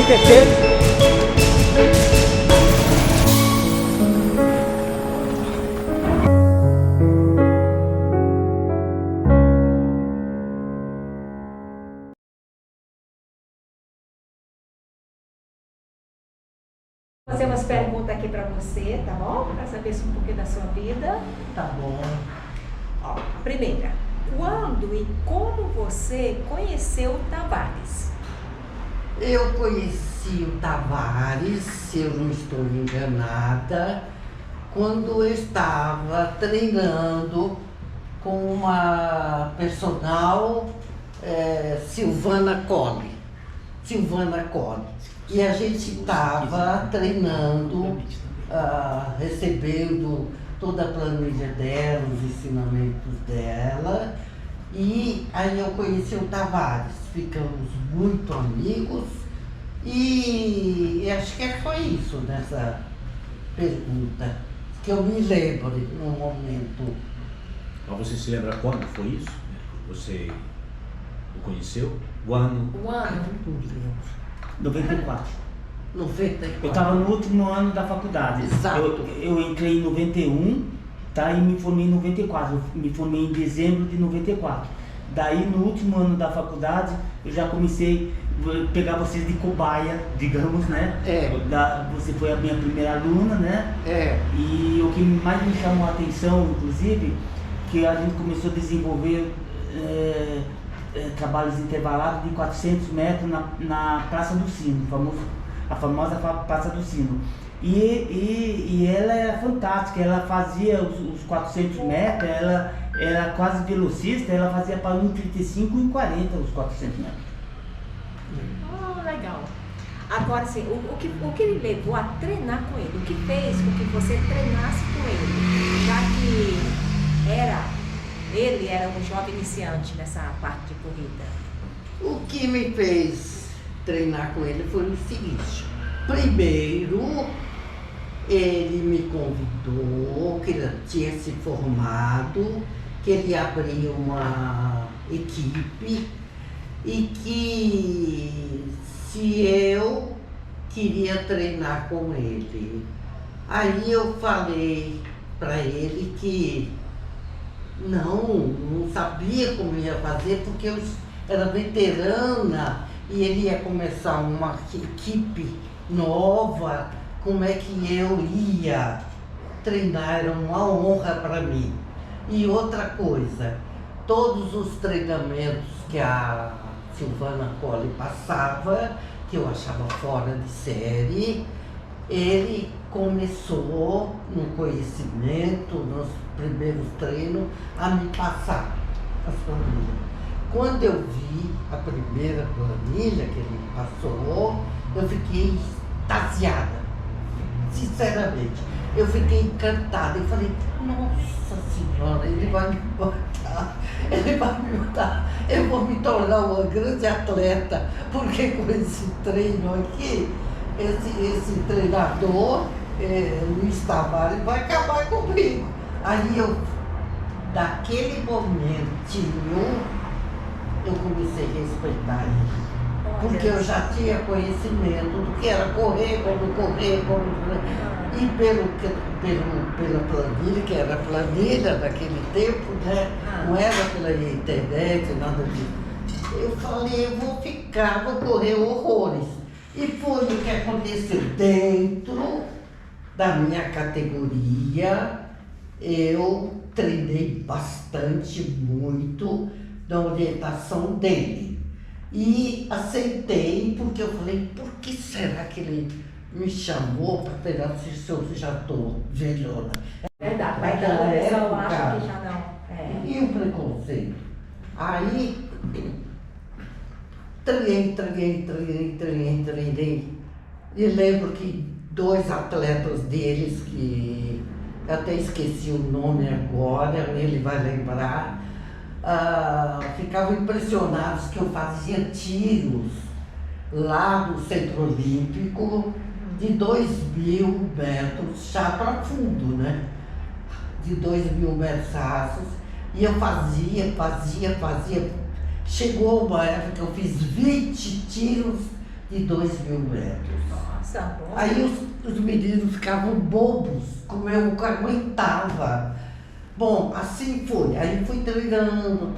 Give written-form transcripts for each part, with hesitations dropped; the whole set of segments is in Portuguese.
Tietê. Vou fazer umas perguntas aqui para você, tá bom? Para saber um pouquinho da sua vida. Tá bom. Ó, a primeira. Quando e como você conheceu o Tavares? Eu conheci o Tavares, se eu não estou enganada, quando eu estava treinando com uma personal Silvana Colli. E a gente estava treinando, recebendo toda a planilha dela, os ensinamentos dela. E aí eu conheci o Tavares, ficamos muito amigos e acho que foi isso nessa pergunta, que eu me lembro no momento. Mas você se lembra quando foi isso? Você o conheceu? O ano? O ano? 94. 94. Eu estava no último ano da faculdade. Exato. Eu entrei em 91, tá? E me formei em 94. Eu me formei em dezembro de 94. Daí, no último ano da faculdade, eu já comecei a pegar vocês de cobaia, digamos, né? Você foi a minha primeira aluna, né? E o que mais me chamou a atenção, inclusive, que a gente começou a desenvolver trabalhos intervalados de 400 metros na Praça do Sino, a famosa Praça do Sino. E ela era fantástica, ela fazia os 400 metros, ela era quase velocista, ela fazia para 1,35 e 40 os 400 metros. Oh, legal. Agora, assim, o que lhe levou a treinar com ele? O que fez com que você treinasse com ele? Já que ele era um jovem iniciante nessa parte de corrida. O que me fez treinar com ele foi o seguinte. Primeiro, ele me convidou, que ele tinha se formado, que ele abriu uma equipe e que se eu queria treinar com ele. Aí eu falei para ele que não sabia como ia fazer, porque eu era veterana e ele ia começar uma equipe nova, como é que eu ia treinar, era uma honra para mim. E outra coisa, todos os treinamentos que a Silvana Colli passava, que eu achava fora de série, ele começou no conhecimento, nos primeiros treinos, a me passar as planilhas. Quando eu vi a primeira planilha que ele passou, eu fiquei extasiada, sinceramente. Eu fiquei encantada e falei, nossa senhora, ele vai me matar, eu vou me tornar uma grande atleta, porque com esse treino aqui, esse treinador, Luiz Tavares, vai acabar comigo. Aí daquele momentinho, eu comecei a respeitar ele. Porque eu já tinha conhecimento do que era correr, como correr. E pela planilha, que era a planilha daquele tempo, né? Não era pela internet, nada disso. Eu falei, eu vou correr horrores. E foi o que aconteceu dentro da minha categoria. Eu treinei bastante, muito, na orientação dele. E aceitei, porque eu falei, por que será que ele me chamou para treinar se eu já estou velhona? Verdade, vai dando, o pessoal acha que já não. E o preconceito? Aí, treinei. E lembro que 2 atletas deles, que eu até esqueci o nome agora, ele vai lembrar, ficavam impressionados que eu fazia tiros lá no Centro Olímpico de 2.000 metros, já para fundo, né? De 2.000 metros rasos. E eu fazia. Chegou uma época que eu fiz 20 tiros de 2.000 metros. Nossa, bom. Aí os meninos ficavam bobos, como eu nunca aguentava. Bom, assim foi. Aí fui treinando.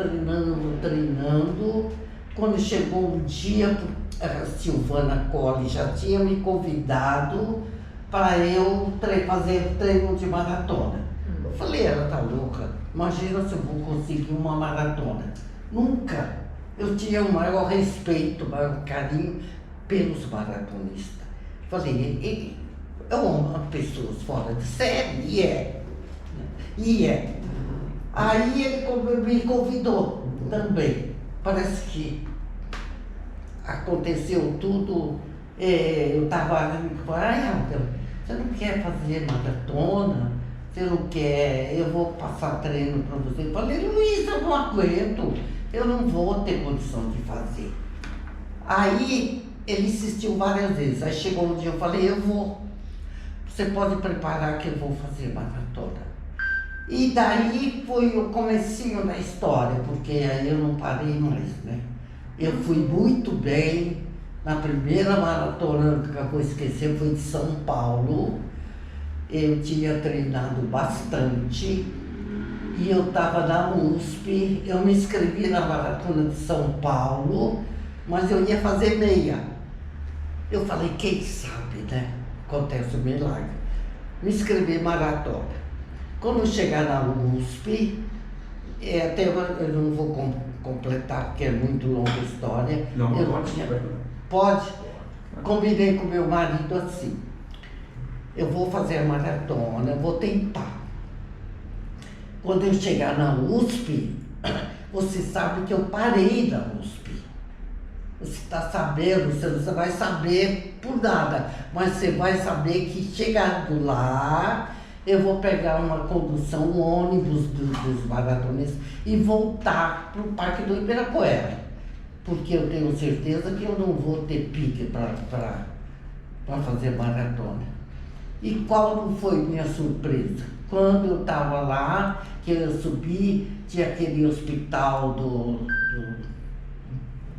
Quando chegou um dia, a Silvana Colli já tinha me convidado para eu fazer treino de maratona. Eu falei, ela tá louca, imagina se eu vou conseguir uma maratona. Nunca. Eu tinha um maior respeito, um maior carinho pelos maratonistas. Falei, eu amo pessoas fora de série, e é. Aí ele me convidou também. Parece que aconteceu tudo, eu estava, você não quer fazer maratona? Você não quer, eu vou passar treino para você. Eu falei, Luísa, eu não aguento, eu não vou ter condição de fazer. Aí ele insistiu várias vezes, aí chegou um dia, eu falei, eu vou, você pode preparar que eu vou fazer maratona. E daí foi o comecinho da história, porque aí eu não parei mais, né? Eu fui muito bem, na primeira maratona, que eu vou esquecer, foi de São Paulo. Eu tinha treinado bastante e eu estava na USP, eu me inscrevi na maratona de São Paulo, mas eu ia fazer meia. Eu falei, quem sabe, né? Acontece um milagre. Me inscrevi em maratona. Quando eu chegar na USP, até eu não vou completar, porque é muito longa a história. Não, eu pode. Pode? Combinei com meu marido assim, eu vou fazer a maratona, eu vou tentar. Quando eu chegar na USP, você sabe que eu parei na USP. Você está sabendo, você não vai saber por nada, mas você vai saber que chegando lá, eu vou pegar uma condução, um ônibus dos maratonistas e voltar para o Parque do Ibirapuera. Porque eu tenho certeza que eu não vou ter pique para fazer maratona. E qual não foi minha surpresa? Quando eu estava lá, que eu subi, tinha aquele hospital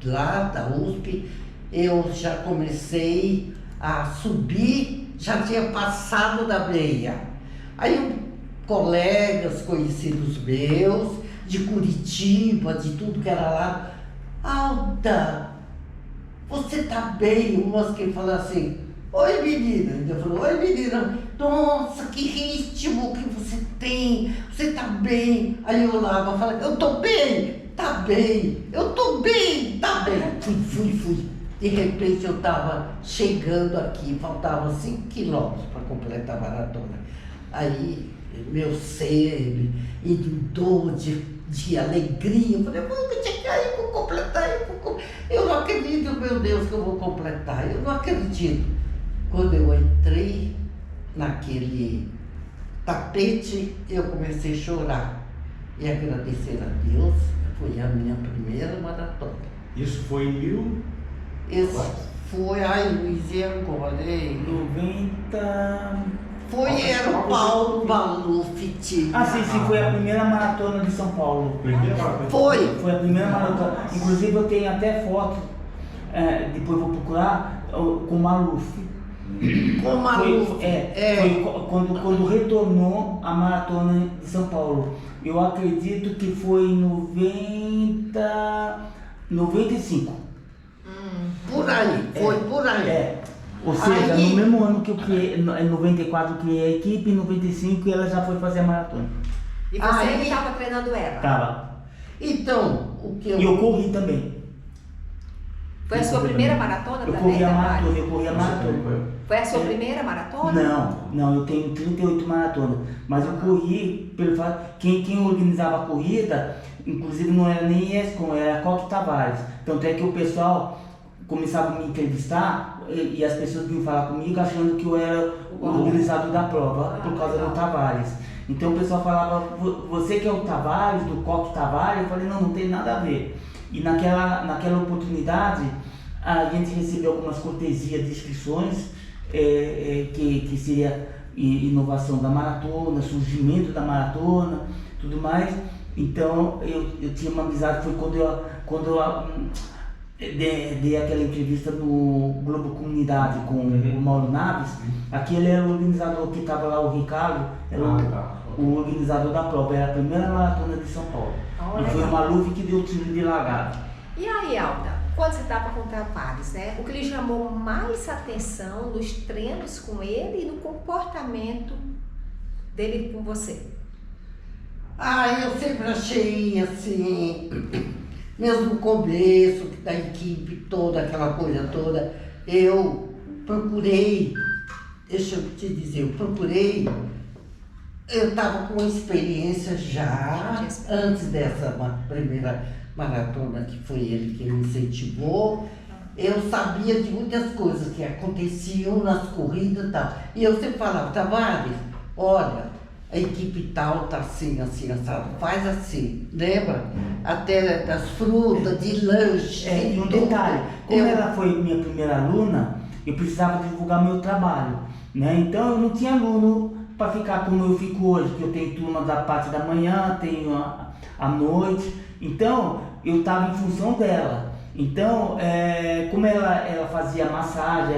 lá da USP, eu já comecei a subir, já tinha passado da meia. Aí colegas conhecidos meus, de Curitiba, de tudo que era lá, Alda, você tá bem? Umas que falam assim, oi menina, eu falo, oi menina, nossa, que ritmo que você tem, você tá bem? Aí eu olhava e falava, eu tô bem, tá bem, eu tô bem, tá bem. Fui. De repente eu tava chegando aqui, faltavam 5 quilômetros para completar a maratona. Aí meu ser inundou de alegria. Eu falei, eu vou chegar, eu vou completar, eu não acredito, meu Deus, que eu vou completar, eu não acredito. Quando eu entrei naquele tapete, eu comecei a chorar e agradecer a Deus. Foi a minha primeira maratona. Isso foi em 1000? Esse foi, Luiz, e agora, hein? 90... Era o Paulo Maluf. Sim, foi a primeira maratona de São Paulo. Foi a primeira maratona. Inclusive eu tenho até foto, depois vou procurar, com o Maluf. Com o Maluf? Foi quando retornou a maratona de São Paulo. Eu acredito que foi em 95. Por aí, foi por aí. Ou seja, no mesmo ano que eu criei, em 94 eu criei a equipe, em 95 ela já foi fazer a maratona. E você que estava treinando ela? Tava. Então, o que E eu corri também. Foi a sua primeira maratona eu também? Corri a maratona. Foi a sua primeira maratona? Não, eu tenho 38 maratonas. Mas eu corri, pelo fato, quem organizava a corrida, inclusive não era nem ESCOM, era a Coque Tavares. Tanto é que o pessoal começava a me entrevistar e as pessoas vinham falar comigo achando que eu era o organizador da prova por causa do Tavares. Então o pessoal falava, você que é o Tavares, do Coque Tavares? Eu falei, não tem nada a ver. E naquela oportunidade a gente recebeu algumas cortesias de inscrições, que seria inovação da maratona, surgimento da maratona, tudo mais. Então eu tinha uma amizade, foi quando dei aquela entrevista no Globo Comunidade com o Mauro Naves, aquele era o organizador que estava lá, o Ricardo, era o organizador da prova, era a primeira maratona de São Paulo. E foi o Maluf que deu o tiro de largada. E aí, Alda, quando você estava com o Tavares, né? O que lhe chamou mais atenção nos treinos com ele e no comportamento dele com você? Eu sempre achei assim, mesmo no começo da equipe toda, aquela coisa toda, eu procurei, deixa eu te dizer, eu estava com experiência já, antes dessa primeira maratona, que foi ele que me incentivou, eu sabia de muitas coisas que aconteciam nas corridas e tal. E eu sempre falava, Tavares, olha, a equipe tal tá assim, assim, assado, faz assim, lembra? Até das frutas, de lanche. E um detalhe, como ela foi minha primeira aluna, eu precisava divulgar meu trabalho, né? Então eu não tinha aluno para ficar como eu fico hoje, que eu tenho turma da parte da manhã, tenho à noite, então eu estava em função dela. Então, como ela fazia massagem,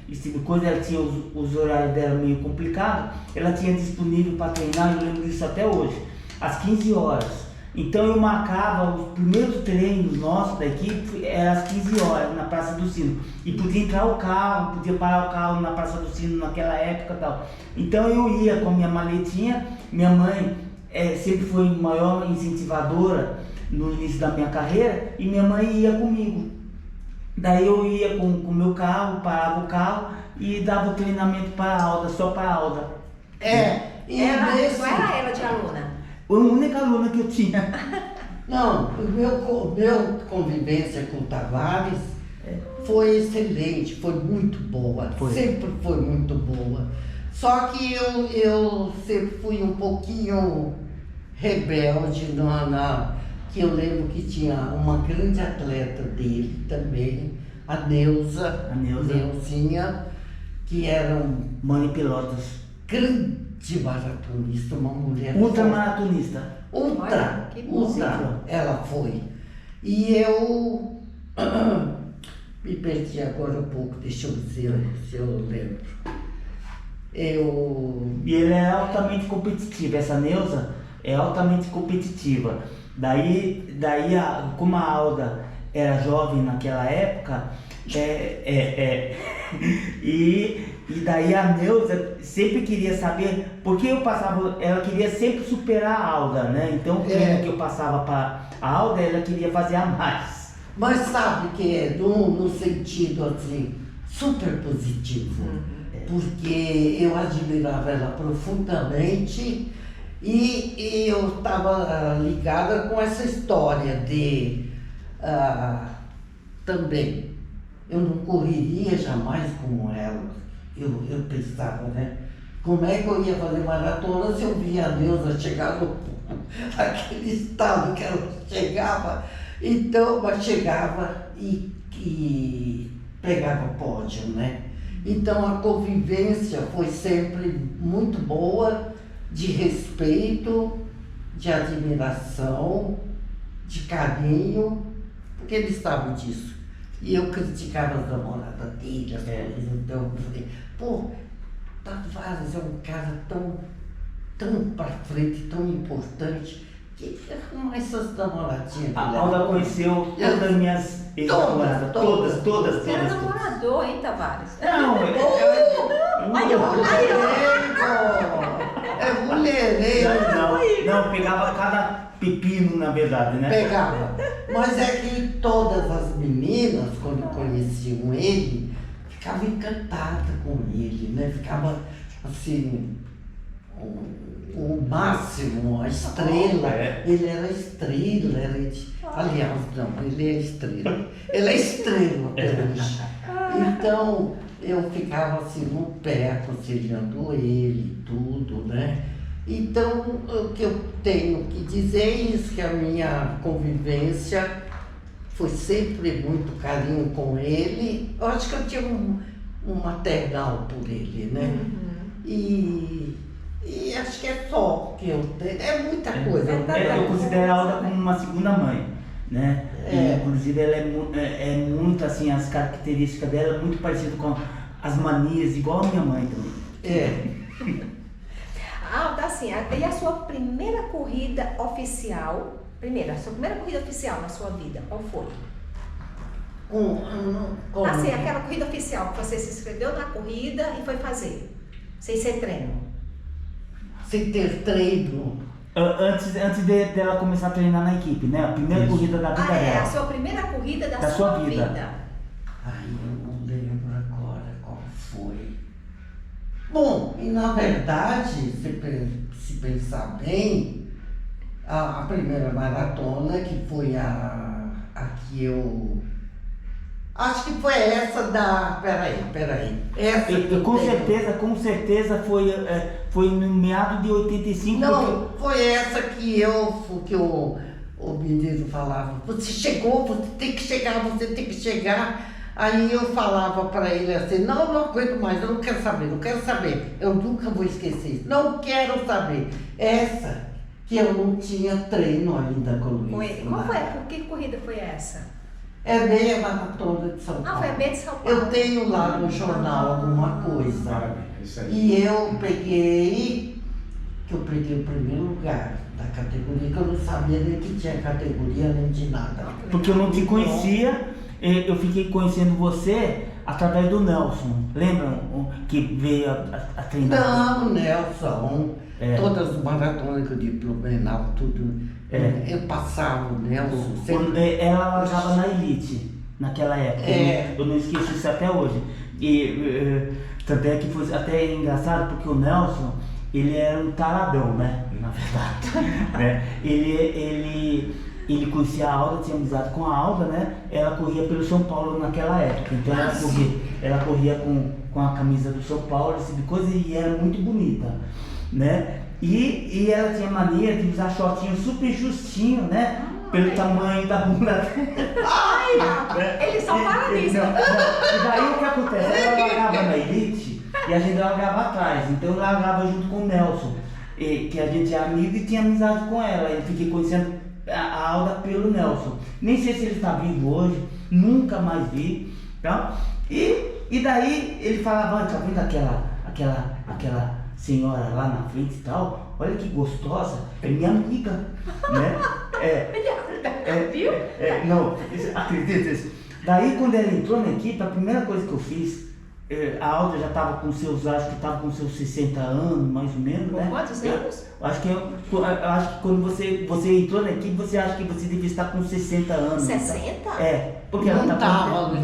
esse tipo de coisa, ela tinha os horários dela meio complicados, ela tinha disponível para treinar, eu lembro disso até hoje, às 15 horas. Então eu marcava os primeiros treinos nossos da equipe, era às 15 horas, na Praça do Sino. E podia entrar o carro, podia parar o carro na Praça do Sino naquela época e tal. Então eu ia com a minha maletinha, minha mãe sempre foi maior incentivadora no início da minha carreira, e minha mãe ia comigo. Daí eu ia com o meu carro, parava o carro e dava o treinamento para a Alda, só para a Alda. Qual era ela de aluna? Foi a única aluna que eu tinha. Não, o meu convivência com o Tavares foi excelente, foi muito boa, sempre foi muito boa. Só que eu sempre fui um pouquinho rebelde, que eu lembro que tinha uma grande atleta dele também, a Neuzinha, que era Mãe Pelotas. Grande maratonista, uma mulher... Ultramaratonista. Ultra, ela foi. E eu me perdi agora um pouco, deixa eu ver se eu lembro. E ela é altamente competitiva, essa Neuza é altamente competitiva. Daí como a Alda era jovem naquela época, e daí a Neuza sempre queria saber, porque ela queria sempre superar a Alda, né? Então o que eu passava para a Alda, ela queria fazer a mais. Mas sabe que no sentido assim, super positivo, porque eu admirava ela profundamente e eu estava ligada com essa história de também, eu não correria jamais como ela. Eu pensava, né? Como é que eu ia fazer maratona se eu via a Neuza chegar naquele estado que ela chegava? Então, mas chegava e pegava pódio, né? Então a convivência foi sempre muito boa, de respeito, de admiração, de carinho, porque eles estavam disso. E eu criticava as namoradas dele, as coisas, então eu falei, Tavares é um cara tão pra frente, tão importante, que arruma essas namoradinhas. A Alda conheceu todas as minhas ex-namoradas, todas. Você era namorador, hein, Tavares? Não, é mulherengo. Não, pegava cada pepino, na verdade, né? Pegava. Mas é que todas as meninas, quando conheciam ele, ficavam encantadas com ele, né? Ficava assim, o máximo, a estrela. Ele era estrela, aliás, não, ele é estrela. Ele é estrela até hoje. Então, eu ficava assim no pé, aconselhando ele e tudo, né? Então, o que eu tenho que dizer é isso, que a minha convivência foi sempre muito carinho com ele. Eu acho que eu tinha um maternal por ele, né? E acho que é só que eu tenho. É muita coisa. Eu considero a Alda como uma segunda mãe, né? E, inclusive ela é muito assim, as características dela é muito parecida com as manias, igual a minha mãe também. Tá assim, e a sua primeira corrida oficial, a sua primeira corrida oficial na sua vida, qual foi? Assim, aquela corrida oficial que você se inscreveu na corrida e foi fazer, sem ser treino. Sem ter treino. Antes dela começar a treinar na equipe, né? A primeira corrida da vida dela. A sua primeira corrida da sua sua vida. Ai, eu não lembro agora qual foi. Bom, e na verdade, se pensar bem, a primeira maratona, que foi a que eu... Acho que foi essa da... Peraí. Essa com certeza foi no meado de 85. Não, foi essa que o menino falava, você chegou, você tem que chegar. Aí eu falava para ele assim, não aguento mais, eu não quero saber, eu nunca vou esquecer isso, não quero saber. Essa que eu não tinha treino ainda com o Luiz. Qual foi? Que corrida foi essa? É meia maratona de São Paulo. Foi a meia de São Paulo. Eu tenho lá no jornal alguma coisa. Maravilha, isso aí. E eu peguei o primeiro lugar da categoria, que eu não sabia nem que tinha categoria, nem de nada. Porque eu não te conhecia, eu fiquei conhecendo você através do Nelson. Lembram que veio a treinar? Não, Nelson. Todas as maratonas que eu diplomava, tudo. Eu passava o Nelson. Ela largava na Elite naquela época. Eu não esqueço isso até hoje. E tanto é que foi até engraçado porque o Nelson, ele era um taradão, né? Na verdade. Né? Ele conhecia a Alda, tinha amizade com a Alda, né? Ela corria pelo São Paulo naquela época. Então ela corria com a camisa do São Paulo, esse tipo de coisa, e era muito bonita, né? E ela tinha mania de usar shortinho super justinho, né? Pelo tamanho da bunda dela. Eles são paradisos. E daí o que acontece? Ela largava na Elite e a gente largava atrás. Então eu largava junto com o Nelson, que a gente é amigo e tinha amizade com ela. Eu fiquei conhecendo a Alda pelo Nelson. Nem sei se ele está vivo hoje, nunca mais vi. Tá? E daí ele falava, tá vendo aquela senhora lá na frente e tal, olha que gostosa, é minha amiga, né? Viu? Não, acredita isso. Daí quando ela entrou na equipe, a primeira coisa que eu fiz, a Alda já estava com acho que estava com seus 60 anos, mais ou menos, né? Quantos anos? Acho que quando você entrou na equipe, você acha que você devia estar com 60 anos. 60? Porque Não ela estava antes.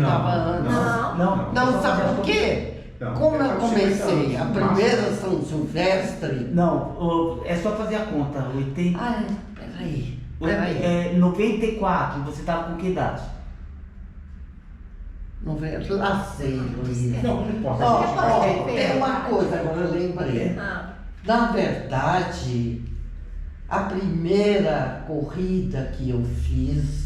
Não, sabe por quê? Como eu comecei a primeira São Silvestre... Não, é só fazer a conta. Peraí. 94, você estava com que idade? Sei, Luiz. Não importa. Tem uma coisa, agora eu lembrei. Na verdade, a primeira corrida que eu fiz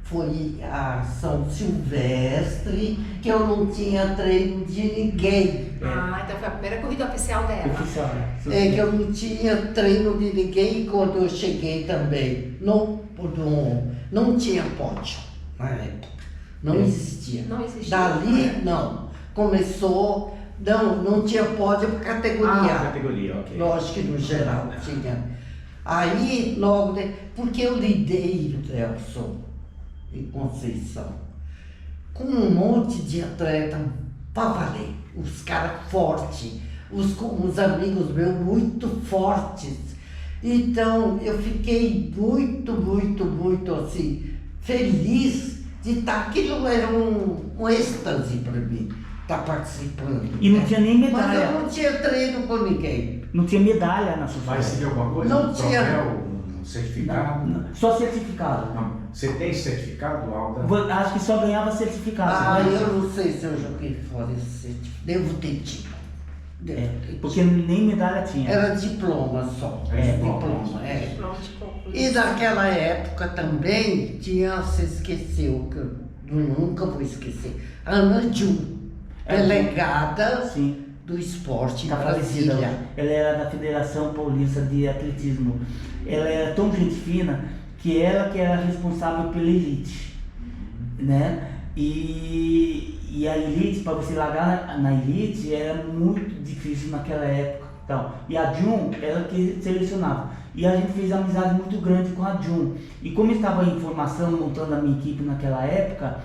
foi a São Silvestre, que eu não tinha treino de ninguém. Então foi a primeira corrida oficial dela. Oficial, que eu não tinha treino de ninguém, e quando eu cheguei também, não tinha pódio na época. Não existia. Não existia. Dali, não. Começou, não tinha pódio por categoria. Categoria, ok. Lógico que no geral tinha. Aí, logo, porque eu lidei, Nelson, em Conceição, com um monte de atleta para valer, os caras fortes, os amigos meus muito fortes. Então eu fiquei muito assim, feliz de estar. Aquilo era um êxtase para mim, estar participando. E não tinha nem medalha. Mas eu não tinha treino com ninguém. Não tinha medalha na sua Mas você viu alguma coisa? Não tinha. Um certificado? Não, só certificado. Não. Você tem certificado, Alda? Acho que só ganhava certificado. Eu não sei se eu joguei fora esse certificado. Devo ter tido. Porque nem medalha tinha. Era diploma só. Diploma. E naquela época também tinha, você esqueceu, que eu nunca vou esquecer, a Ana Ju, delegada do esporte em Brasília. Ela era da Federação Paulista de Atletismo. Ela era tão gente fina que ela que era responsável pela elite, né? E a elite, para você largar na elite, era muito difícil naquela época. Então, e a Jun, ela que selecionava. E a gente fez amizade muito grande com a Jun. E como eu estava em formação, montando a minha equipe naquela época,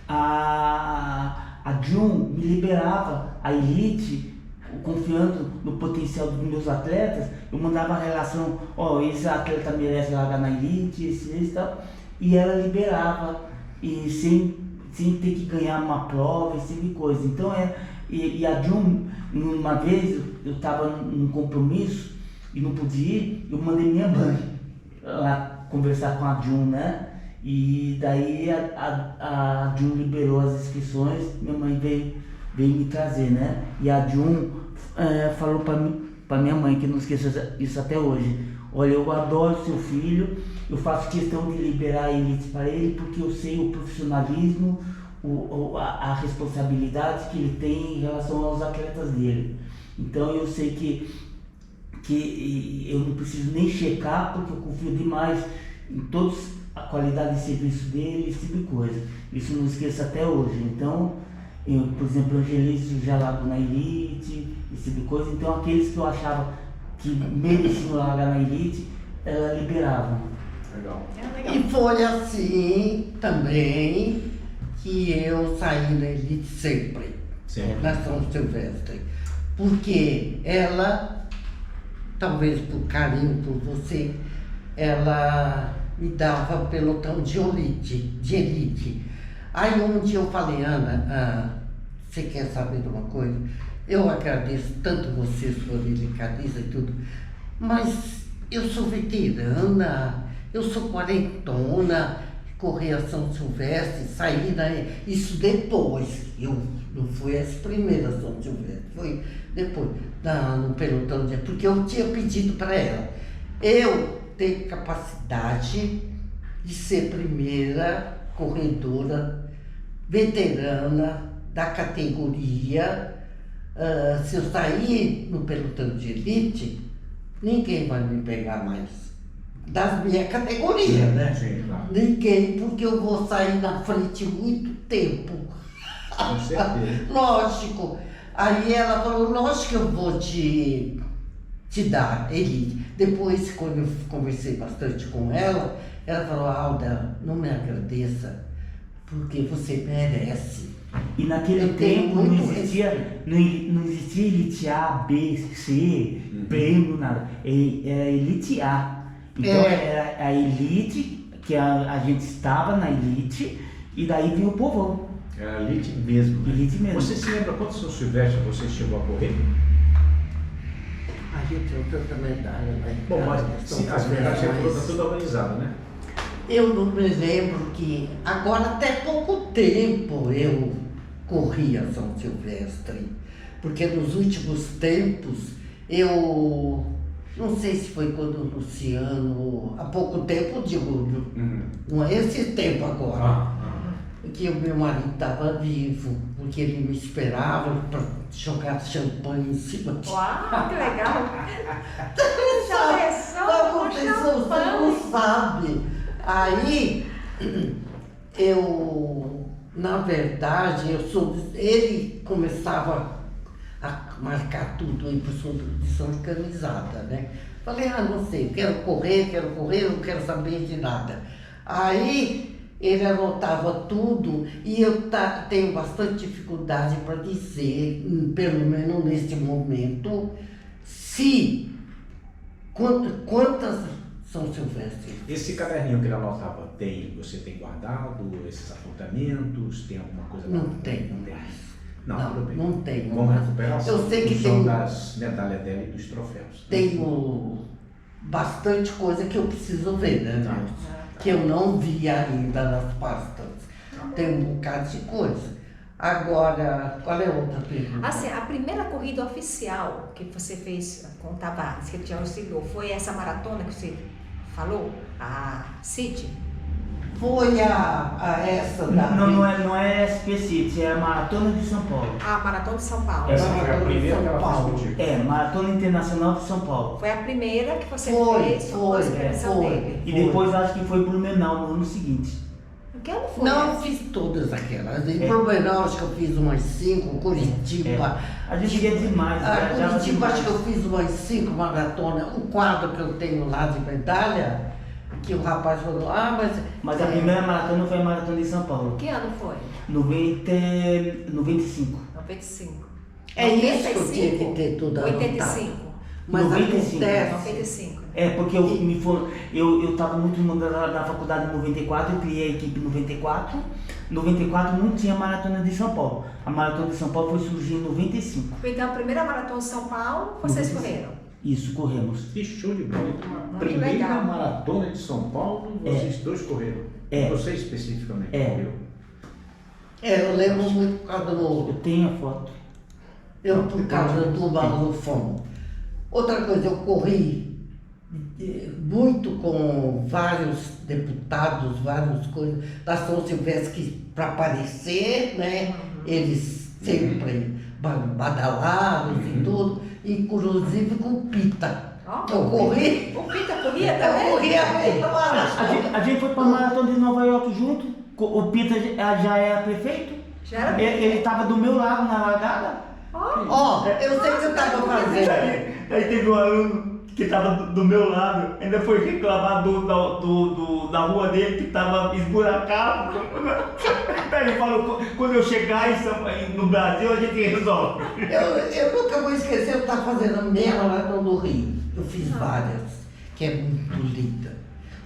a Jun me liberava, a elite, confiando no potencial dos meus atletas, eu mandava a relação, esse atleta merece largar na elite, esse e tal, e ela liberava, e sem ter que ganhar uma prova, esse tipo de coisa. Então e a Jun, uma vez eu estava num compromisso e não podia ir, eu mandei minha mãe lá conversar com a Jun, né? E daí a Jun liberou as inscrições, minha mãe veio me trazer, né? E a Jun falou para minha mãe, que não esqueça isso até hoje: olha, eu adoro seu filho, eu faço questão de liberar a elite para ele, porque eu sei o profissionalismo, a responsabilidade que ele tem em relação aos atletas dele. Então eu sei que eu não preciso nem checar, porque eu confio demais em todos a qualidade de serviço dele, esse tipo de coisa. Isso não esqueço até hoje. Então, eu, por exemplo, Angelice já largo na elite, esse tipo de coisa. Então, aqueles que eu achava que mereciam largar na elite, ela liberava. Legal. E foi assim também que eu saí da elite sempre. Na São Silvestre. Porque ela, talvez por carinho por você, ela me dava pelotão de elite. Aí um dia eu falei: Ana, você quer saber de uma coisa? Eu agradeço tanto você, sua delicadeza e tudo, mas eu sou veterana, eu sou quarentona, corri a São Silvestre, saí isso depois. Eu não fui as primeiras São Silvestre, foi depois, no pelotão porque eu tinha pedido para ela. Eu tenho capacidade de ser primeira corredora veterana da categoria. Se eu sair no pelotão de elite, ninguém vai me pegar mais. Das minhas categorias, né? Sim, claro. Ninguém, porque eu vou sair na frente muito tempo. Com certeza. Lógico. Aí ela falou: lógico que eu vou te dar elite. Depois, quando eu conversei bastante com ela, ela falou: Alda, não me agradeça, porque você merece. E naquele tempo não existia elite A, B, C, prêmio, nada. Era elite A. Então era a elite, que a gente estava na elite, e daí vinha o povão. Era elite mesmo. Né? Elite mesmo. Você se lembra quantos São Silvestre você chegou a correr? A gente tem tanta medalha, né? Bom, mas sim, as medalhas está tudo organizado, né? Eu não me lembro que agora até pouco tempo eu corria São Silvestre, porque nos últimos tempos eu não sei se foi quando o Luciano, há pouco tempo, digo, não é esse tempo agora, que o meu marido estava vivo, porque ele me esperava para jogar champanhe em cima de... Uau, que legal! Você não sabe. Aí, na verdade, ele começava a marcar tudo em posição organizada, né? Falei: não sei, quero correr, não quero saber de nada. Aí, ele anotava tudo e eu tenho bastante dificuldade para dizer, pelo menos neste momento, quantas São Silvestre. Esse caderninho que ele anotava, você tem guardado esses apontamentos? Tem alguma coisa? Não tenho mais. Não, tudo bem. Não tenho. Vamos recuperar Eu sei que tem das medalhas dela e dos troféus. Tenho bastante coisa que eu preciso ver, né? Que eu não vi ainda nas pastas. Tem um bocado de coisa. Agora, qual é a outra pergunta? Assim, a primeira corrida oficial que você fez com o Tavares, que te auxiliou, foi essa maratona que você falou? A City? Foi essa da... Não é SP City, é a Maratona de São Paulo. A Maratona de São Paulo. Essa foi a Maratona de primeira São que ela Paulo. fez contigo. É, Maratona Internacional de São Paulo. Foi a primeira que você Foi, fez com a inscrição foi. dele. E depois acho que foi Blumenau no ano seguinte. O que ano foi? Não, eu essa? fiz todas aquelas. Em Blumenau, acho que eu fiz umas 5, Curitiba. A gente ia demais, viajava Curitiba, demais. acho que eu fiz umas 5 maratonas. Um quadro que eu tenho lá de medalha, que o rapaz falou, Mas a primeira maratona foi a Maratona de São Paulo. Que ano foi? 95. 95. É isso que eu tinha que ter tudo anotado. 85. Mas 95, acontece... 95. É, porque eu estava muito no mundo da faculdade em 94, eu criei a equipe em 94. Em 94 não tinha Maratona de São Paulo. A Maratona de São Paulo foi surgir em 95. Então, a primeira maratona de São Paulo, vocês 95. correram. Isso, corremos. Que show de bola. Então, a Muito primeira legal. maratona de São Paulo, vocês dois correram. É. Você especificamente É. correu. eu lembro muito por causa do... Eu tenho a foto. por causa do Balofão. Outra coisa, eu corri muito com vários deputados, várias coisas da São Silvestre que para aparecer, né? Eles sempre badalados e tudo, inclusive com o Pita. Ó, Eu corri, O Pita corria eu também? corri a meia maratona. A gente foi para a Maratona de Nova York junto. O Pita já era prefeito. Já era? Ele estava do meu lado na largada. Ó, eu sei o que eu estava fazendo. Aí teve um aluno que estava do meu lado, ainda foi reclamar da rua dele que estava esburacado. Aí ele falou, quando eu chegar no Brasil a gente resolve. Eu nunca vou esquecer, eu estava fazendo a meia maratona do Rio. Eu fiz várias, que é muito linda.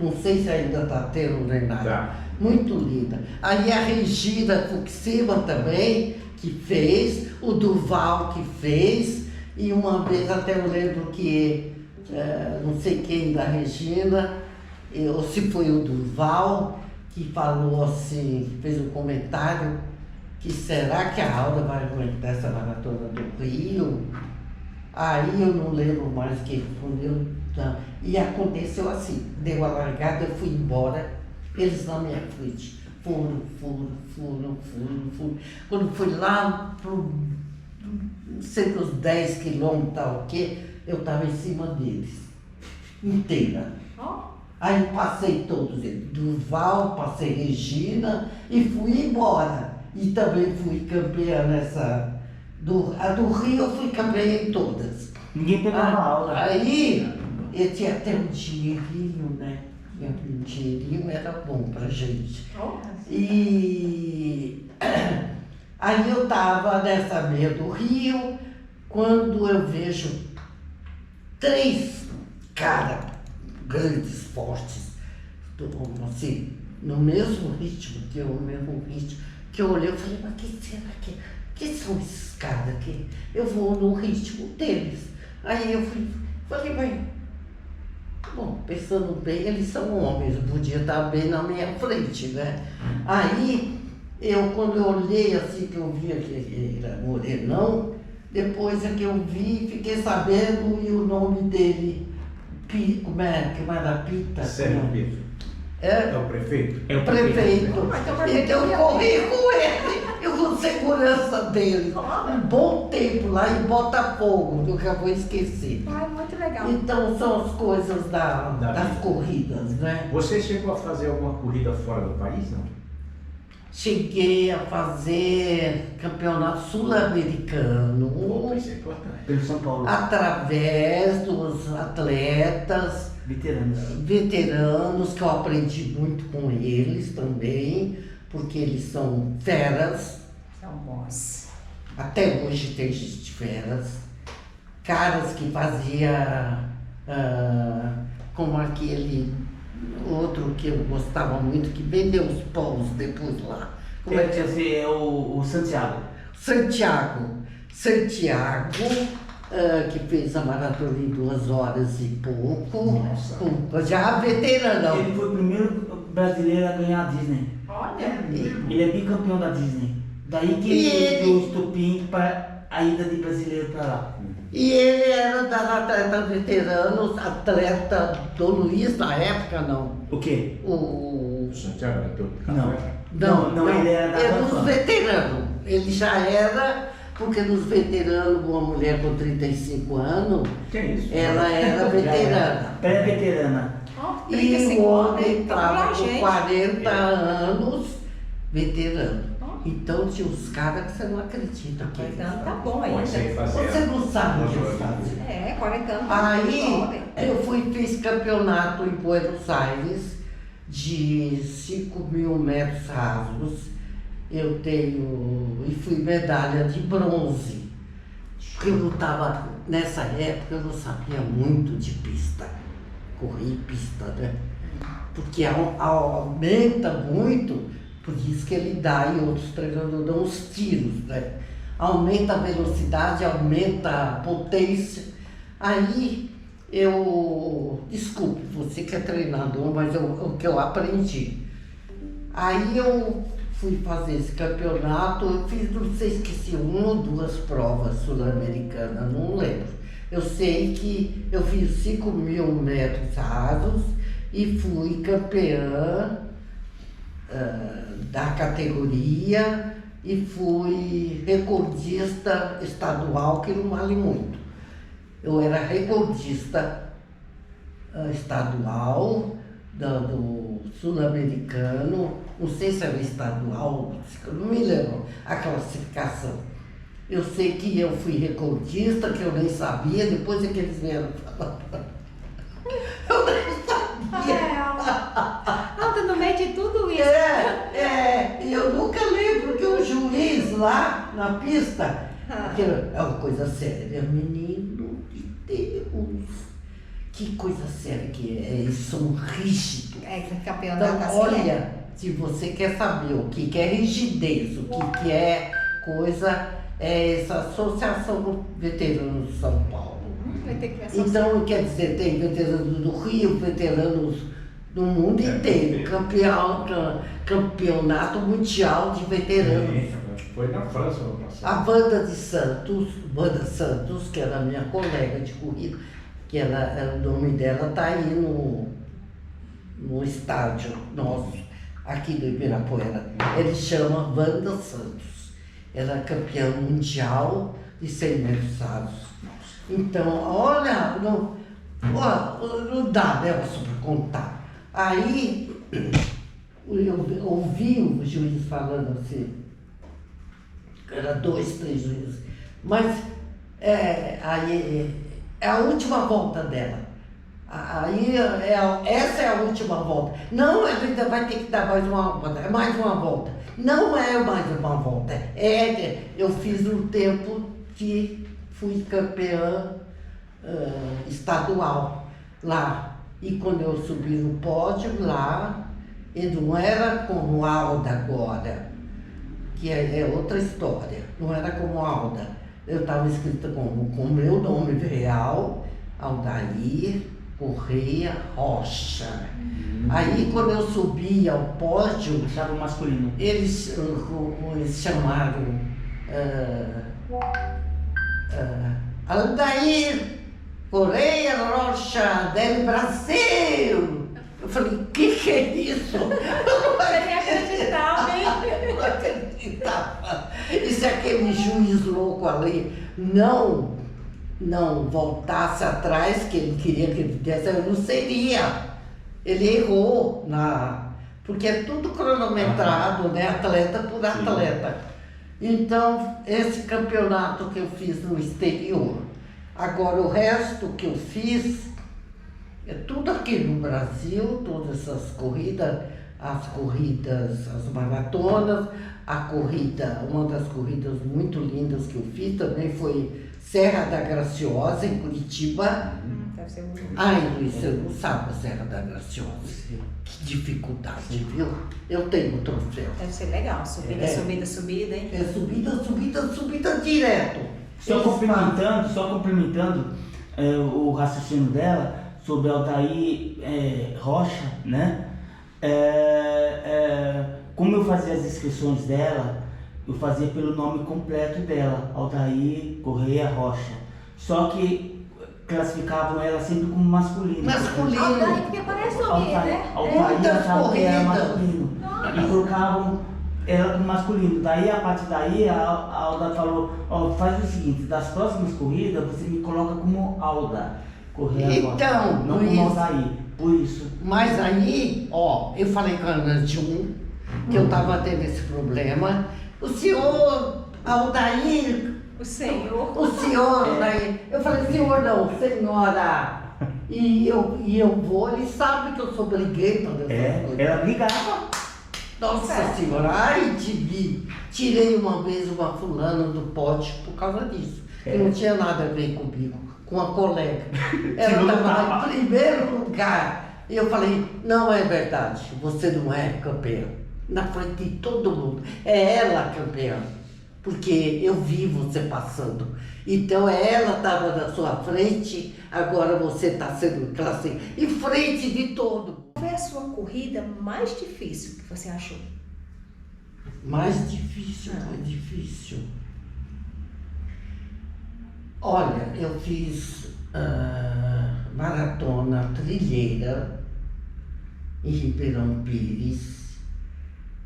Não sei se ainda está tendo nem nada. Tá. Muito linda. Aí a Regina Fuxima também, que fez, o Duval que fez, e uma vez até eu lembro que, não sei quem da Regina, ou se foi o Duval, que falou assim, fez um comentário, que será que a Alda vai aguentar essa maratona do Rio? Aí eu não lembro mais quem respondeu, não. E aconteceu assim, deu a largada, eu fui embora, eles na minha frente. Foram. Quando fui lá pro sei que uns 10 quilômetros, tal, eu estava em cima deles, inteira. Aí passei todos eles, Duval, passei Regina e fui embora. E também fui campeã nessa, a do Rio eu fui campeã em todas. Ninguém pegava aula. Aí eu tinha até um dinheirinho, né? Um dinheirinho era bom pra gente. E aí eu estava nessa meia do Rio, quando eu vejo 3 caras grandes, fortes, assim, no mesmo ritmo que eu, que eu olhei e falei, mas que será que são esses caras aqui? Eu vou no ritmo deles. Aí eu falei, mas, bom, pensando bem, eles são homens, eu podia estar bem na minha frente, né? Aí, quando eu olhei assim, que eu via que ele era morenão, depois é que eu vi, fiquei sabendo, e o nome dele, como era Pita? Sérgio Pita. É o prefeito? É o prefeito. Então Eu corri com ele, eu fui segurança dele, um bom tempo lá em Botafogo, nunca vou esquecer. Muito legal. Então são as coisas Da das vida. corridas, né? Você chegou a fazer alguma corrida fora do país, não? Cheguei a fazer campeonato sul-americano Opa, isso é importante. Pelo São Paulo. através dos atletas veteranos, que eu aprendi muito com eles também, porque eles são feras. São bons. Até hoje tem gente feras. Caras que fazia como aquele outro que eu gostava muito, que vendeu os pães depois lá. Como é que é? É o Santiago. Santiago, que fez a maratona em 2 horas e pouco. Nossa. Já veterano. Ele foi o primeiro brasileiro a ganhar a Disney. Olha. Ele é bicampeão da Disney. Daí que E ele ele- deu o estopim para a ida de brasileiro para lá. E ele era das atletas veteranos, atleta do Luiz na época, não. O quê? O do Santiago, né? Teu Não. café? Não, ele era da É dos Van. veteranos. Ele já era, porque nos veteranos, uma mulher com 35 anos, Que é isso? ela era veterana. Pré-veterana. Ó, E 35 o anos, homem né? estava com gente. 40 anos, veterano. Ó. Então tinha uns caras que você não acredita que eles Então tá bom ainda. Comecei a fazer. Você não sabe o que eles Nossa, fazem. É, 40 anos. Aí eu fiz campeonato em Buenos Aires de 5.000 metros rasos. Eu tenho e fui medalha de bronze. Porque eu estava, nessa época eu não sabia muito de pista, correr em pista, né? Porque aumenta muito, por isso que ele dá e outros treinadores dão os tiros, né? Aumenta a velocidade, aumenta a potência. Aí desculpe, você que é treinador, mas o que eu aprendi. Aí eu fui fazer esse campeonato, eu fiz, não sei, esqueci, 1 ou 2 provas sul-americanas, não lembro. Eu sei que eu fiz 5.000 metros rasos e fui campeã da categoria e fui recordista estadual, que não vale muito. Eu era recordista estadual do sul-americano, não sei se era estadual, não me lembro a classificação. Eu sei que eu fui recordista, que eu nem sabia, depois é que eles vieram falar. Eu nem sabia. Anda no meio de tudo isso. E eu nunca lembro que o juiz lá na pista, aquilo é uma coisa séria, menino de Deus, que coisa séria que é, eles são rígidos. É, campeonato Então, assim. olha, se você quer saber o que é rigidez, o que é coisa, é essa Associação do Veterano de São Paulo. Vai ter que ver essa Então, quer dizer, tem veteranos do Rio, veteranos do mundo inteiro, campeonato mundial de veteranos. Foi na França no passado. A Wanda Santos, que era minha colega de corrida, que o nome dela está aí no estádio nosso, aqui do Ibirapuera. Ele chama Wanda Santos. Ela é campeã mundial de 100 metros rasos. Então, olha, não dá, Nelson, para contar. Aí, eu ouvi o juiz falando assim, era 2, 3 juízes, mas aí é a última volta dela. Aí essa é a última volta. Não, ela ainda vai ter que dar mais uma volta. É mais uma volta. Não é mais uma volta. Eu fiz um tempo que fui campeã estadual lá. E quando eu subi no pódio lá, e não era como Alda agora, que é outra história. Não era como Alda. Eu estava escrita com o meu nome real, Aldair Correia Rocha. Aí quando eu subi ao pódio, Achava masculino. eles chamaram Aldair Correia Rocha del Brasil. Eu falei, que é isso? Eu nem acreditava, hein? Eu não acreditava. E se aquele juiz louco ali não voltasse atrás, que ele queria que ele desse, eu não seria. Ele errou, porque é tudo cronometrado, né? Atleta por atleta. Então, esse campeonato que eu fiz no exterior. Agora, o resto que eu fiz é tudo aqui no Brasil, todas essas corridas, as maratonas, uma das corridas muito lindas que eu fiz também foi Serra da Graciosa, em Curitiba. Deve ser muito. Ai, Luiz, você não sabe a Serra da Graciosa. Que dificuldade, viu? Eu tenho o troféu. Deve ser legal. Subida, subida, hein? É subida direto. Só complementando o raciocínio dela sobre Aldair Rocha, né? Como eu fazia as inscrições dela, eu fazia pelo nome completo dela, Aldair Correia Rocha. Só que classificavam ela sempre como masculino. Aldair, porque parece o correr, né? Altair Muitas achava que era corridas. masculino. Nossa. E colocavam ela como masculino. Daí, a partir daí, a Alda falou, ó, faz o seguinte, das próximas corridas, você me coloca como Alda. Correr Então, agora. Não por como isso. Altair. Por isso. Mas aí, ó, eu falei com a Ana Jun que eu estava tendo esse problema. O senhor Aldair, O Senhor. o senhor Aldair, eu falei, senhor não, senhora. E eu vou, ele sabe que eu sou briguenta dessa coisa. Ela brigava. Nossa Certo. senhora, ai de mim. Tirei uma vez uma fulana do pote por causa disso. Que não tinha nada a ver comigo, com a colega. Ela Tirou do estava lá tapa. em primeiro lugar. E eu falei, não é verdade, você não é campeã. Na frente de todo mundo. É ela campeã. Porque eu vi você passando. Então ela estava na sua frente, agora você está sendo classe em frente de todo. Qual foi a sua corrida mais difícil que você achou? Mais difícil, mais difícil. Olha, eu fiz maratona trilheira em Ribeirão Pires,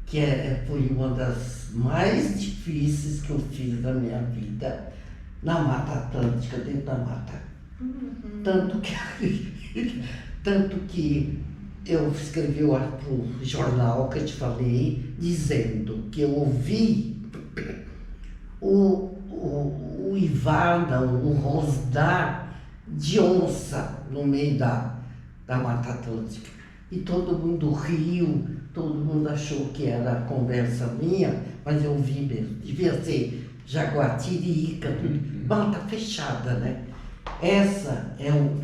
que foi uma das mais difíceis que eu fiz na minha vida, na Mata Atlântica, dentro da mata. Tanto que eu escrevi o jornal que eu te falei, dizendo que eu ouvi o Ivana, o rosnar de onça no meio da Mata Atlântica. E todo mundo riu, todo mundo achou que era conversa minha, mas eu vi mesmo. Devia ser jaguatirica, mata fechada, né? Essa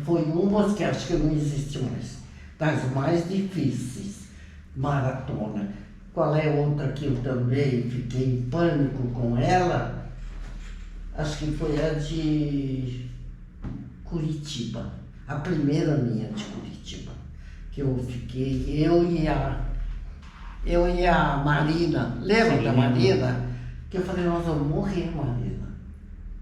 foi uma que acho que não existe mais, das mais difíceis, maratona. Qual é outra que eu também fiquei em pânico com ela? Acho que foi a de Curitiba, a primeira minha de Curitiba, que eu fiquei, eu e a Marina, lembra Sim, da lembro. Marina? Que eu falei, nós vamos morrer, Marina.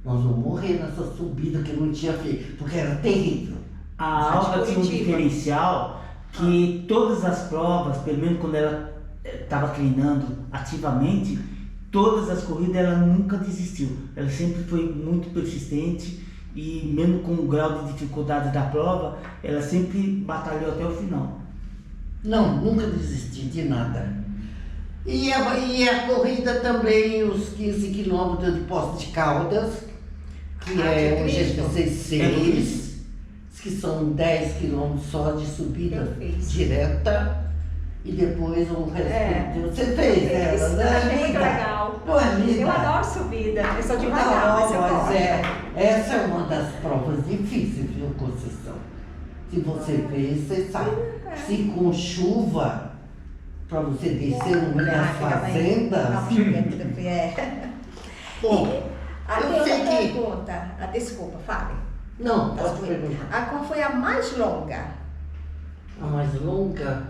Nós vamos morrer nessa subida que eu não tinha feito, porque era terrível. A Alda tinha um diferencial que todas as provas, pelo menos quando ela estava treinando ativamente, todas as corridas ela nunca desistiu. Ela sempre foi muito persistente e mesmo com o grau de dificuldade da prova, ela sempre batalhou até o final. Não, nunca desisti de nada. E a corrida também, os 15 quilômetros de Poços de Caldas, que é o GP6, que são 10 quilômetros só de subida Eu fiz. direta. E depois o resto. É. Você fez ela, né? Achei muito legal. Não é linda? Eu adoro subida. Eu sou devagar, mas eu Não, mas gosto. essa é uma das provas difíceis, viu, Conceição? Se você vê, você sabe. Se com chuva, para você descer no meio das fazendas. Bom, Até eu outra sei que. pergunta. Desculpa, fale. Não, pode perguntar. Qual foi a mais longa? A mais longa?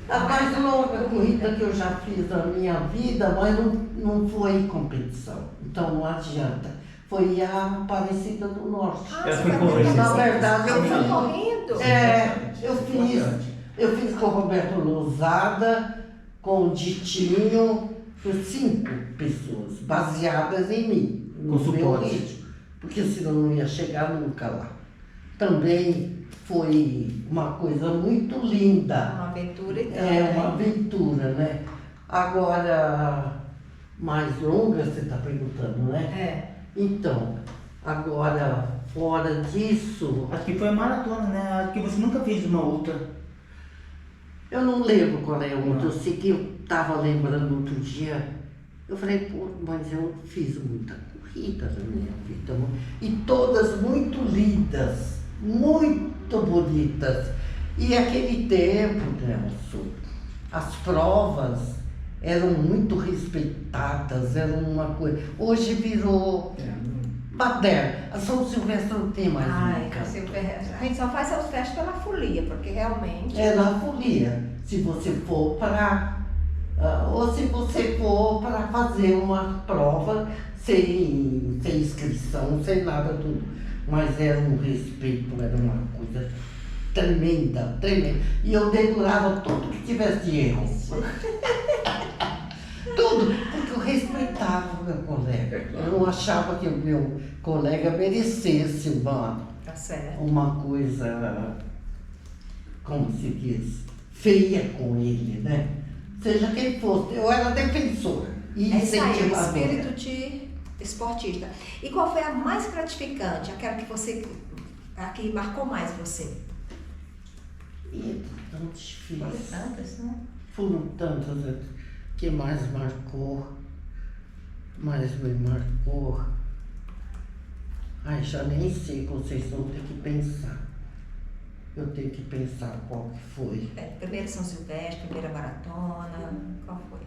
A mais longa corrida que eu já fiz na minha vida, mas não foi competição. Então não adianta. Foi a Aparecida do Norte. Ela você foi tá correndo. vendo? Na verdade, eu Você foi fiz. correndo? Eu fiz com o Roberto Lousada, com o Ditinho, com 5 pessoas, baseadas em mim, no Com meu suporte. ritmo, porque senão não ia chegar nunca lá. Também foi uma coisa muito linda. Uma aventura e É uma aventura, né? Agora, mais longa, você está perguntando, né? É. Então, agora, fora disso, Acho que foi a maratona, né? Acho que você nunca fez uma outra. eu não lembro qual é o outro. Eu sei que eu estava lembrando outro dia. Eu falei, pô, mas eu fiz muita corrida na minha vida. E todas muito lindas, muito bonitas. E aquele tempo, Nelson, as provas eram muito respeitadas, eram uma coisa. Hoje virou baderna. A São Silvestre não tem mais Ai, nunca. a gente só faz as festas pela folia, porque realmente. É na folia. Se você for para. Ou se você for para fazer uma prova sem inscrição, sem nada, tudo. Mas era um respeito, era uma coisa tremenda, tremenda. E eu dedurava tudo que tivesse de erro. Tudo, porque eu respeitava o meu colega. Eu não achava que o meu colega merecesse Tá certo. uma coisa, como se diz, feia com ele, né? Seja quem fosse, eu era defensora e É isso aí, o incentivadora. espírito de esportista. E qual foi a mais gratificante? Aquela a que marcou mais você? E tão difícil. Foram tantas, né? Foram tantas que mais me marcou. Ai, já nem sei, vocês vão ter que pensar. Eu tenho que pensar qual que foi. Primeira São Silvestre, primeira maratona, qual foi?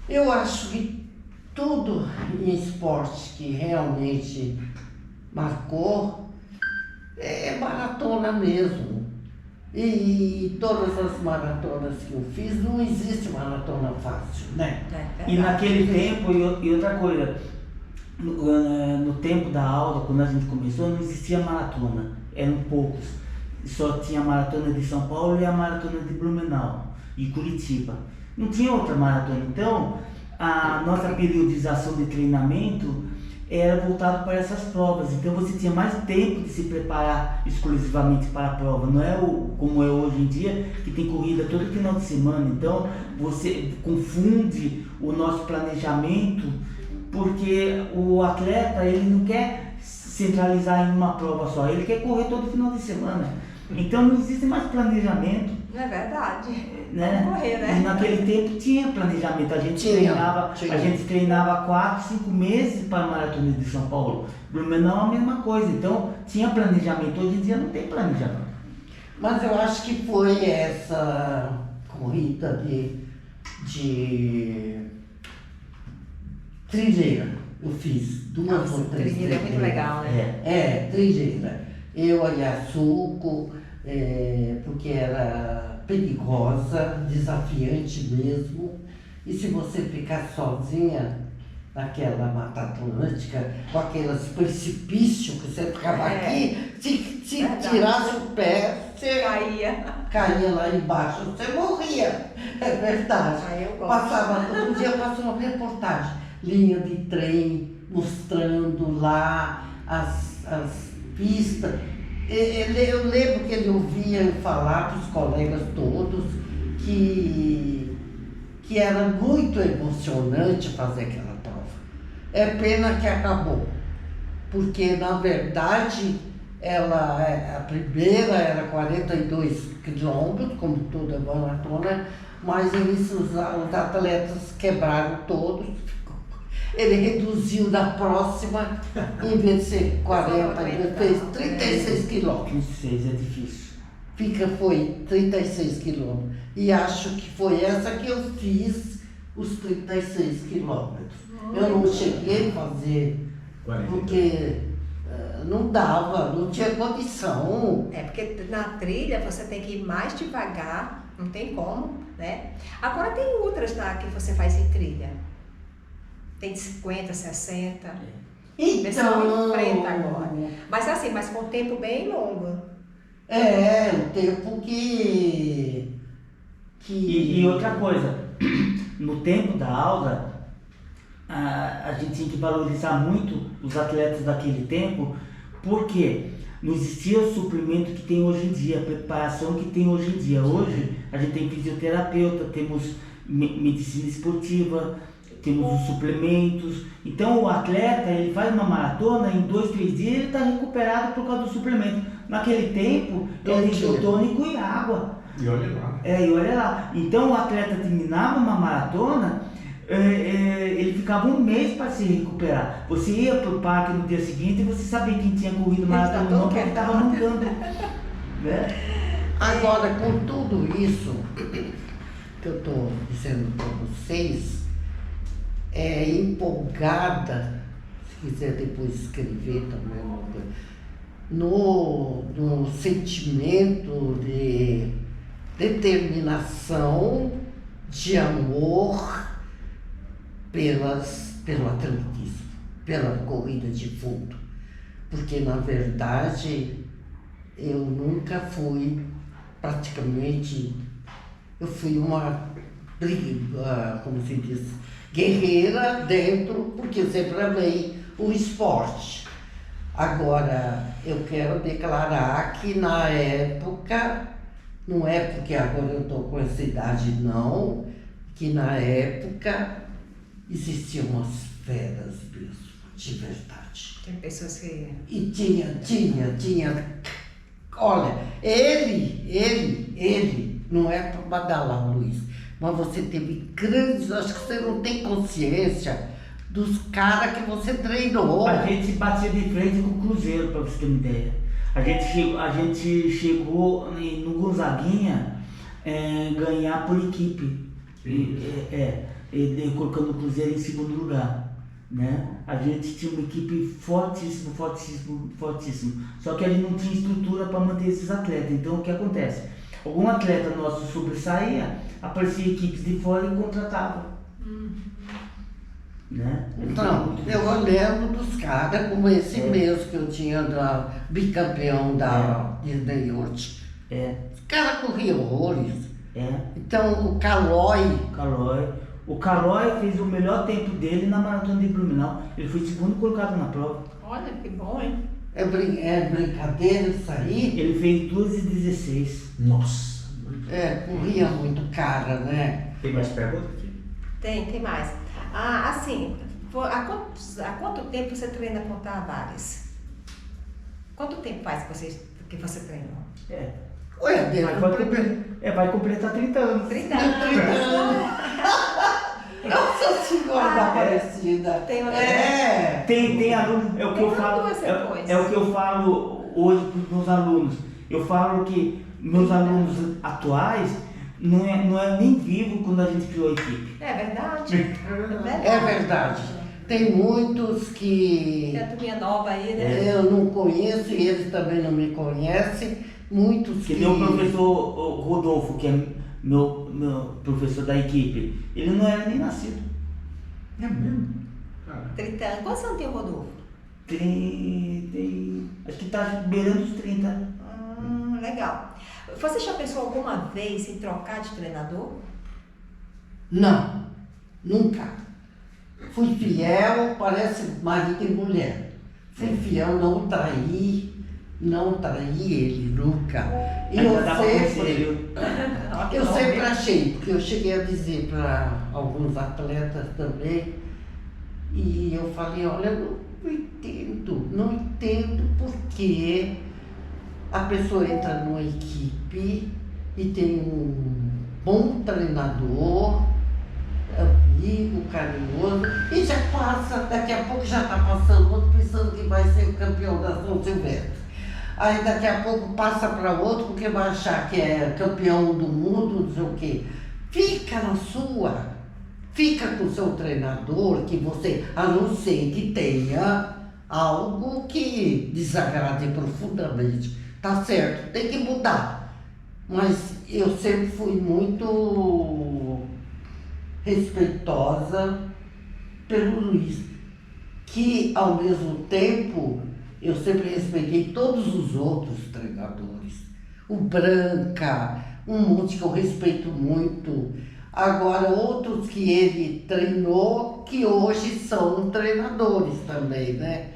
Eu acho que tudo em esporte que realmente marcou é maratona mesmo. E todas as maratonas que eu fiz, não existe maratona fácil, né? E naquele tempo, e outra coisa, no tempo da aula, quando a gente começou, não existia maratona, eram poucos. Só tinha a maratona de São Paulo e a maratona de Blumenau e Curitiba. Não tinha outra maratona. Então, a nossa periodização de treinamento era voltado para essas provas. Então, você tinha mais tempo de se preparar exclusivamente para a prova. Não é como é hoje em dia, que tem corrida todo final de semana. Então, você confunde o nosso planejamento, porque o atleta, ele não quer centralizar em uma prova só, ele quer correr todo final de semana. Então não existe mais planejamento. Não é verdade. Né? Vamos correr, né? E naquele tempo tinha planejamento, a gente treinava 4, 5 meses para a Maratona de São Paulo. Blumenau é a mesma coisa, então tinha planejamento, hoje em dia não tem planejamento. Mas eu acho que foi essa corrida de trilheira. Eu fiz 2 ou 3 trilheira é muito legal, né? Trilheira. Eu a Yasuko, porque era perigosa, desafiante mesmo. E se você ficar sozinha naquela Mata Atlântica, com aqueles precipícios que você ficava aqui, se tirasse o pé, você caía lá embaixo, você morria. É verdade. Passava todo dia, passou uma reportagem, linha de trem, mostrando lá as pistas. Eu lembro que ele ouvia falar dos colegas todos que era muito emocionante fazer aquela prova. É pena que acabou, porque na verdade a primeira era 42 quilômetros, como toda maratona, mas os atletas quebraram todos. Ele reduziu da próxima, em vez de ser 40, ele fez 36 quilômetros. 36 é difícil. Foi 36 quilômetros. E acho que foi essa que eu fiz, os 36 quilômetros. Eu não cheguei a fazer, porque não dava, não tinha condição. Porque na trilha você tem que ir mais devagar, não tem como, né? Agora tem outras que você faz em trilha. Tem de 50, 60. Então, pessoal enfrenta agora. Mas com tempo bem longo. O tempo que... E outra coisa, no tempo da aula, a gente tinha que valorizar muito os atletas daquele tempo, porque não existia o suplemento que tem hoje em dia, a preparação que tem hoje em dia. Hoje a gente tem fisioterapeuta, temos medicina esportiva, temos os suplementos. Então o atleta, ele faz uma maratona, em 2, 3 dias ele está recuperado por causa do suplemento. Naquele tempo, era isotônico e água. E olha lá. E olha lá. Então o atleta terminava uma maratona, ele ficava 1 mês para se recuperar. Você ia para o parque no dia seguinte e você sabia quem tinha corrido maratona ou não, porque estava no campo. Né? Agora, com tudo isso que eu estou dizendo para vocês, empolgada, se quiser depois escrever também, no sentimento de determinação, de amor pelo atletismo, pela corrida de fundo. porque na verdade eu nunca fui praticamente, eu fui uma, como se diz, guerreira dentro, porque eu sempre amei o esporte. Agora, eu quero declarar que na época, não é porque agora eu estou com essa idade não, que na época existiam umas feras mesmo, de verdade. Tem pessoas que... E tinha. Olha, ele, não é para badalar, Luiz, mas você teve grandes, acho que você não tem consciência dos caras que você treinou. A gente batia de frente com o Cruzeiro, para você ter uma ideia. A gente chegou no Gonzaguinha ganhar por equipe. Colocando o Cruzeiro em segundo lugar. Né? A gente tinha uma equipe fortíssima. Só que a gente não tinha estrutura para manter esses atletas. Então o que acontece? Algum atleta nosso sobressaía, aparecia equipes de fora e contratava. Né? Então, eu lembro dos caras como esse mesmo que eu tinha da bicampeão da Disney Yacht. Os caras corriam horrores. Então o Calói. O Calói fez o melhor tempo dele na maratona de Blumenau. Ele foi segundo colocado na prova. Olha, que bom, hein? É brincadeira isso aí? Ele fez 2:16. Nossa. Corria muito cara, né? Tem mais perguntas, filho? Tem mais. Assim, há quanto tempo você treina com Tavares? Quanto tempo faz que você treinou? Ué, vai completar 30 anos. 30 anos. Nossa Senhora da Aparecida. Tem aluno, é o que eu falo. É o que eu falo hoje para os meus alunos. Eu falo que meus alunos atuais não é nem vivo quando a gente criou a equipe. É verdade. É verdade. Tem muitos que Tem a turminha nova aí, né? eu não conheço e eles também não me conhecem. Muitos que... nem o professor Rodolfo, que é meu professor da equipe, ele não era nem nascido. É mesmo? 30 anos. Quantos anos tem o Rodolfo? Acho que está beirando os 30. Legal. Você já pensou alguma vez em trocar de treinador? Não, nunca. Fui fiel, parece marido e mulher. Fui fiel, não traí ele nunca. E eu sempre achei, porque eu cheguei a dizer para alguns atletas também, e eu falei, olha, eu não entendo porque a pessoa entra numa equipe e tem um bom treinador, amigo, carinhoso, e já passa, daqui a pouco já está passando outro pensando que vai ser o campeão da São Silvestre. Aí daqui a pouco passa para outro porque vai achar que é campeão do mundo, não sei o quê. Fica na sua, fica com o seu treinador, que você, a não ser que tenha algo que desagrade profundamente. Tá certo, tem que mudar. Mas eu sempre fui muito respeitosa pelo Luiz, que ao mesmo tempo eu sempre respeitei todos os outros treinadores. O Branca, um monte que eu respeito muito. Agora outros que ele treinou, que hoje são treinadores também, né?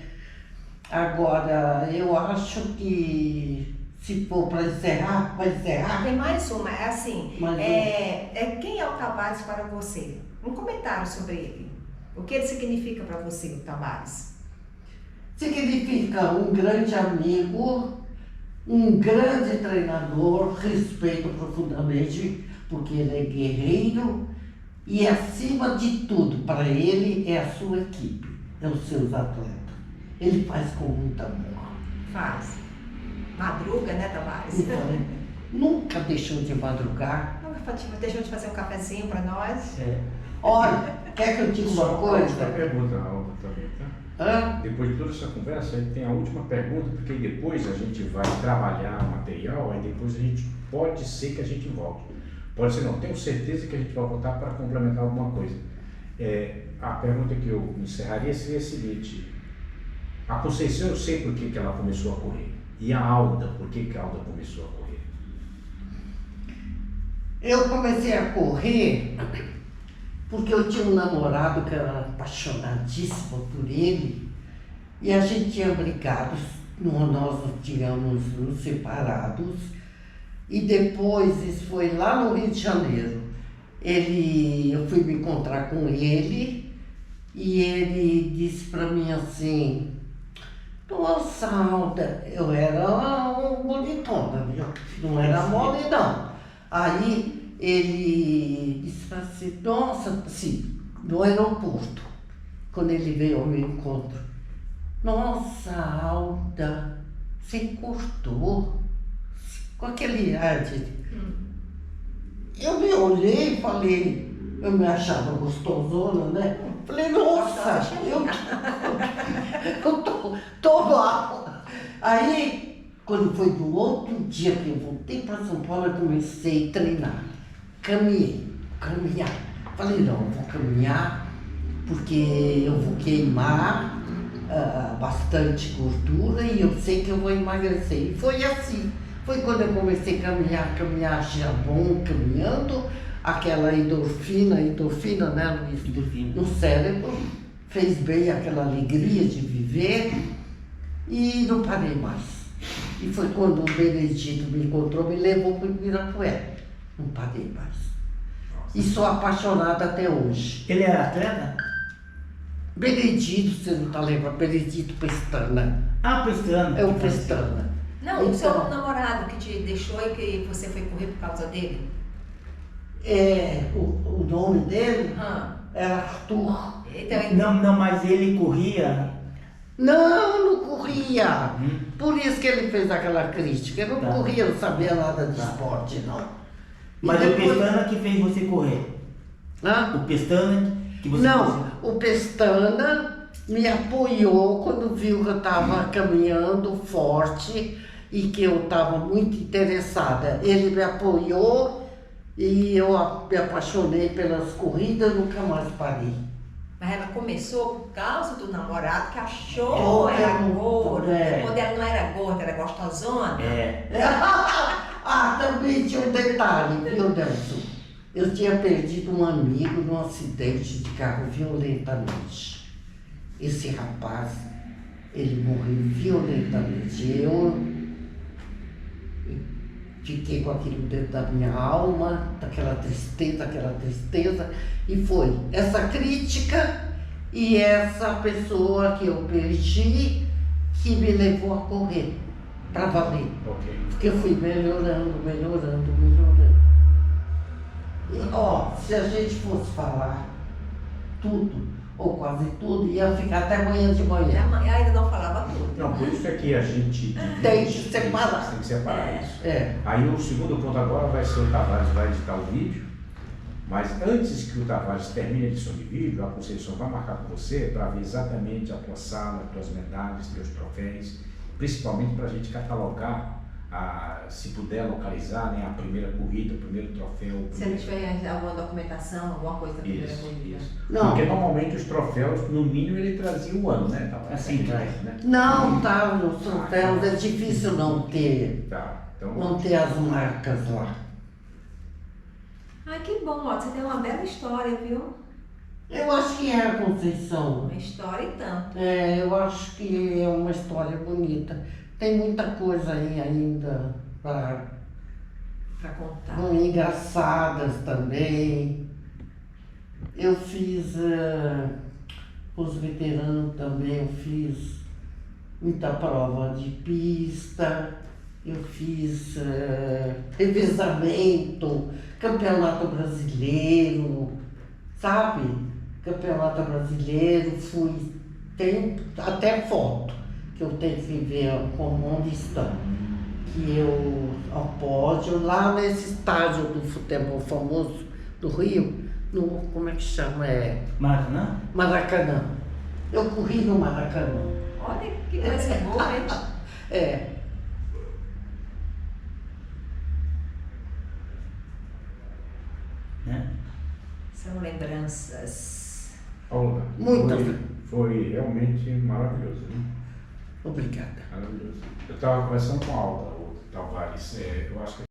Agora, eu acho que se for para encerrar, vai encerrar. Tem mais uma, é assim, quem é o Tavares para você? Um comentário sobre ele. O que ele significa para você, o Tavares? Significa um grande amigo, um grande treinador, respeito profundamente, porque ele é guerreiro e acima de tudo, para ele é a sua equipe, é os seus atletas. Ele faz com muito amor. Faz. Madruga, né, Tavares? Então, nunca deixou de madrugar. Deixou de fazer um cafezinho para nós. Olha, quer que eu diga uma coisa? Só uma pergunta, Alba, também, tá? Depois de toda essa conversa, tem a última pergunta, porque depois a gente vai trabalhar o material, aí depois a gente pode ser que a gente volte. Pode ser não, tenho certeza que a gente vai voltar para complementar alguma coisa. A pergunta que eu encerraria seria a seguinte: A Conceição eu sei por que ela começou a correr. E a Alda, por que a Alda começou a correr? Eu comecei a correr porque eu tinha um namorado que era apaixonadíssimo por ele e a gente tinha brigado, nós tínhamos nos separados e depois, isso foi lá no Rio de Janeiro, eu fui me encontrar com ele e ele disse para mim assim: nossa, Alda, eu era um bonitona, viu? Não era mole não. Aí ele disse assim, nossa, sim, no aeroporto, quando ele veio ao meu encontro, nossa, Alda, você encostou, com aquele ar de... Eu me olhei e falei, eu me achava gostosona, né? Falei, nossa, eu tô mal. Aí, quando foi do outro dia que eu voltei para São Paulo, eu comecei a treinar. Caminhar. Falei, não, eu vou caminhar porque eu vou queimar bastante gordura e eu sei que eu vou emagrecer. E foi assim. Foi quando eu comecei a caminhar já bom, caminhando, aquela endorfina, né, Luiz? Endorfina. No cérebro, fez bem aquela alegria de viver e não parei mais. E foi quando o Benedito me encontrou, me levou para o Ibirapuera. Não parei mais. E sou apaixonada até hoje. Ele era atleta? Benedito, você não está lembrando? Benedito Pestana. Ah, Pestana. É o Pestana. Não, o seu namorado que te deixou e que você foi correr por causa dele? O nome dele era Arthur. Então, Não, mas ele corria. Não corria. Por isso que ele fez aquela crítica. Eu não corria, não sabia nada de esporte, não. Mas depois... o Pestana que fez você correr? Hã? O Pestana que você o Pestana me apoiou quando viu que eu estava caminhando forte e que eu estava muito interessada. Ele me apoiou e eu me apaixonei pelas corridas, nunca mais parei. Mas ela começou por causa do namorado que achou que era gorda. Quando ela não era gorda, era gostosona. Também tinha um detalhe, viu, Nelson? Eu tinha perdido um amigo num acidente de carro violentamente. Esse rapaz, ele morreu violentamente. Eu fiquei com aquilo dentro da minha alma, aquela tristeza, e foi essa crítica e essa pessoa que eu perdi que me levou a correr, para valer. Okay. Porque eu fui melhorando. E, se a gente fosse falar tudo, ou quase tudo, ia ficar até amanhã de manhã. Ainda não falava tudo. Não, por isso é que a gente tem que separar. Tem que separar isso. É. Aí o segundo ponto agora vai ser o Tavares vai editar o vídeo, mas antes que o Tavares termine a edição de vídeo, a Conceição vai marcar com você para ver exatamente a tua sala, as tuas medalhas, teus troféus, principalmente para a gente catalogar, se puder localizar, né, a primeira corrida, o primeiro troféu. Se ele tiver alguma documentação, alguma coisa da primeira corrida. Não. Porque normalmente os troféus, no mínimo, ele trazia o ano, né? Assim, traz, né? Não, os troféus é difícil não ter. Então, não ter as marcas lá. Ai, que bom, você tem uma bela história, viu? Eu acho que é a Conceição. Uma história e tanto. Eu acho que é uma história bonita. Tem muita coisa aí ainda para contar. Engraçadas também. Eu fiz os veteranos também, eu fiz muita prova de pista, eu fiz revezamento, campeonato brasileiro, sabe? Campeonato brasileiro, tem até foto que eu tenho que ver como onde estão. Que eu, ao pódio, lá nesse estádio do futebol famoso do Rio, como é que chama? Maracanã? Maracanã. Eu corri no Maracanã. Olha que coisa boa, hein? São lembranças. Paula, Muitas. foi realmente maravilhoso, né? Obrigada. Maravilhoso. Eu estava conversando com a Alda, o Tavares, eu acho que